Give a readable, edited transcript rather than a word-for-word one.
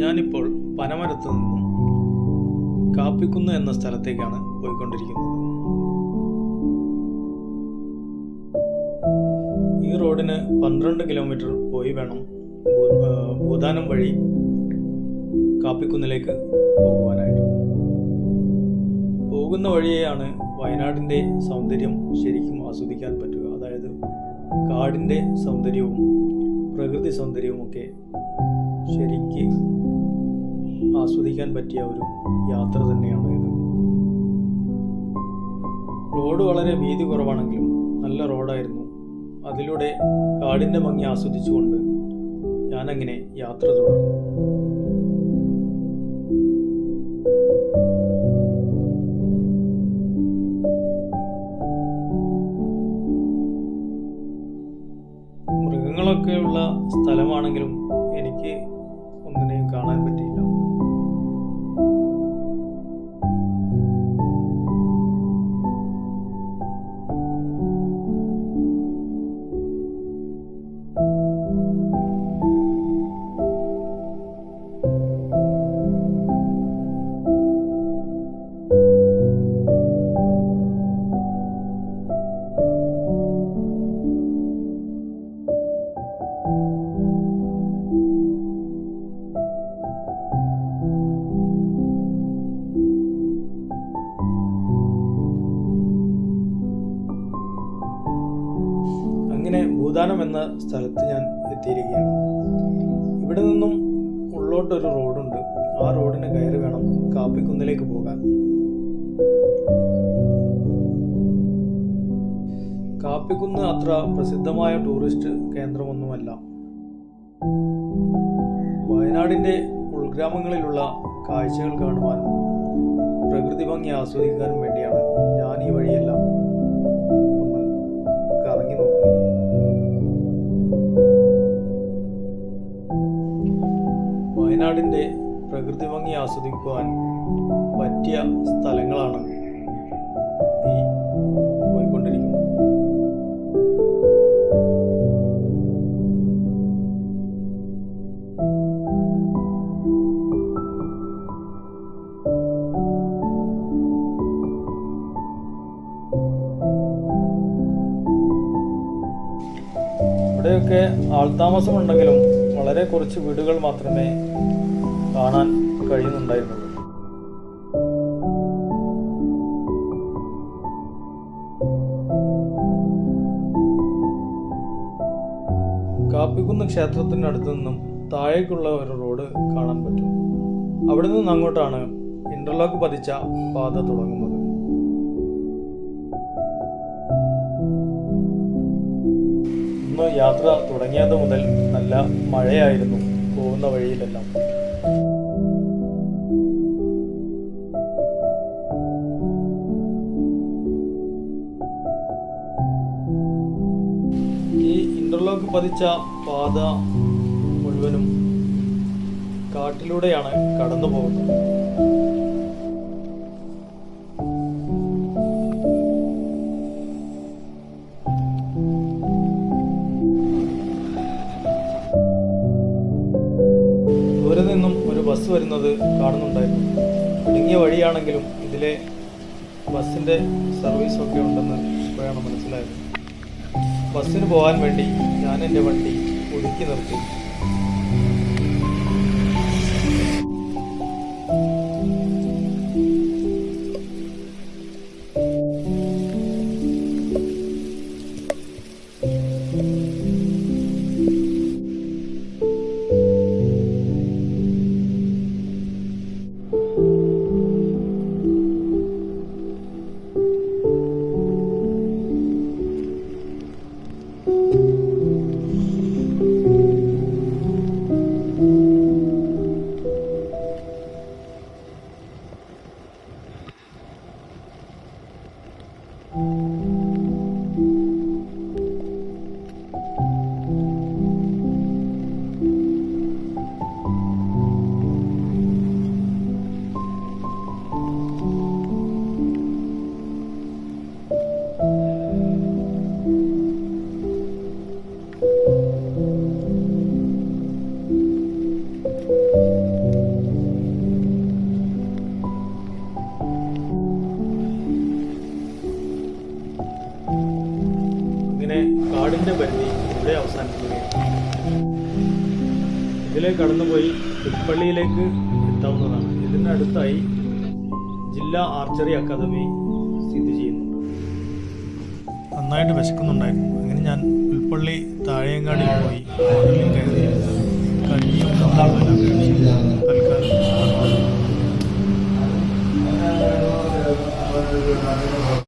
ഞാനിപ്പോൾ പനമരത്ത് നിന്നും കാപ്പിക്കുന്ന് എന്ന സ്ഥലത്തേക്കാണ് പോയിക്കൊണ്ടിരിക്കുന്നത്. ഈ റോഡിന് 12 കിലോമീറ്റർ പോയി വേണം ഭൂതാനം വഴി കാപ്പിക്കുന്നിലേക്ക് പോകുവാനായിട്ട്. പോകുന്ന വഴിയെയാണ് വയനാടിൻ്റെ സൗന്ദര്യം ശരിക്കും ആസ്വദിക്കാൻ പറ്റുക. അതായത് കാടിൻ്റെ സൗന്ദര്യവും പ്രകൃതി സൗന്ദര്യവും ഒക്കെ ശരിക്ക് ആസ്വദിക്കാൻ പറ്റിയ ഒരു യാത്ര തന്നെയാണ് ഇത്. റോഡ് വളരെ വീതി കുറവാണെങ്കിലും നല്ല റോഡായിരുന്നു. അതിലൂടെ കാടിൻ്റെ ഭംഗി ആസ്വദിച്ചുകൊണ്ട് ഞാനങ്ങനെ യാത്ര തുടർന്നു. മൃഗങ്ങളൊക്കെയുള്ള സ്ഥലമാണെങ്കിലും എനിക്ക് ഒന്നിനെയും കാണാൻ പറ്റിയില്ല. അങ്ങനെ ഭൂതാനം എന്ന സ്ഥലത്ത് ഞാൻ എത്തിയിരിക്കുകയാണ്. ഇവിടെ നിന്നും ഉള്ളോട്ടൊരു റോഡുണ്ട്. ആ റോഡിന് കയറി വേണം കാപ്പിക്കുന്നിലേക്ക് പോകാൻ. കാപ്പിക്കുന്ന് അത്ര പ്രസിദ്ധമായ ടൂറിസ്റ്റ് കേന്ദ്രമൊന്നുമല്ല. വയനാടിൻ്റെ ഉൾഗ്രാമങ്ങളിലുള്ള കാഴ്ചകൾ കാണുവാനും പ്രകൃതി ഭംഗി ആസ്വദിക്കാനും വേണ്ടിയാണ് ഞാൻ ഈ വഴിയെല്ലാം ഒന്ന് കറങ്ങി നോക്കുന്നത്. വയനാടിൻ്റെ പ്രകൃതി ഭംഗി ആസ്വദിക്കുവാൻ പറ്റിയ സ്ഥലങ്ങളാണ് ഈ പോയിക്കൊണ്ടിരിക്കുന്നത്. ഇവിടെയൊക്കെ ആൾതാമസമുണ്ടെങ്കിലും വളരെ കുറച്ച് വീടുകൾ മാത്രമേ കാണാൻ കഴിയുന്നുണ്ടായിരുന്നുള്ളൂ. കാപ്പിക്കുന്ന് ക്ഷേത്രത്തിനടുത്ത് നിന്നും താഴേക്കുള്ള ഒരു റോഡ് കാണാൻ പറ്റും. അവിടെ നിന്ന് അങ്ങോട്ടാണ് ഇന്റർലോക്ക് പതിച്ച പാത തുടങ്ങുന്നത്. ഇന്ന് യാത്ര തുടങ്ങിയത് മുതൽ നല്ല മഴയായിരുന്നു പോകുന്ന വഴിയിലെല്ലാം. ഈ ഇന്റർലോക്ക് പതിച്ച പാത മുഴുവനും കാട്ടിലൂടെയാണ് കടന്നു പോകുന്നത്. ദൂരെ നിന്നും ഒരു ബസ് വരുന്നത് കാണുന്നുണ്ടായിരുന്നു. ഇടുങ്ങിയ വഴിയാണെങ്കിലും ഇതിലെ ബസ്സിൻ്റെ സർവീസൊക്കെ ഉണ്ടെന്ന് ഇപ്പോഴാണ് മനസ്സിലായത്. ബസ്സിന് പോകാൻ വേണ്ടി ഞാൻ എൻ്റെ വണ്ടി ഒതുക്കി നിർത്തി. കാടിൻ്റെ പരിധി ഇവിടെ അവസാനിക്കുകയാണ്. ഇതിലെ കടന്നുപോയി പുൽപ്പള്ളിയിലേക്ക് എത്താവുന്നതാണ്. ഇതിനടുത്തായി ജില്ലാ ആർച്ചറി അക്കാദമി സ്ഥിതി ചെയ്യുന്നുണ്ട്. നന്നായിട്ട് വിശക്കുന്നുണ്ടായിരുന്നു. അങ്ങനെ ഞാൻ പുൽപ്പള്ളി താഴെയങ്ങാടി പോയി ഹോട്ടലിൽ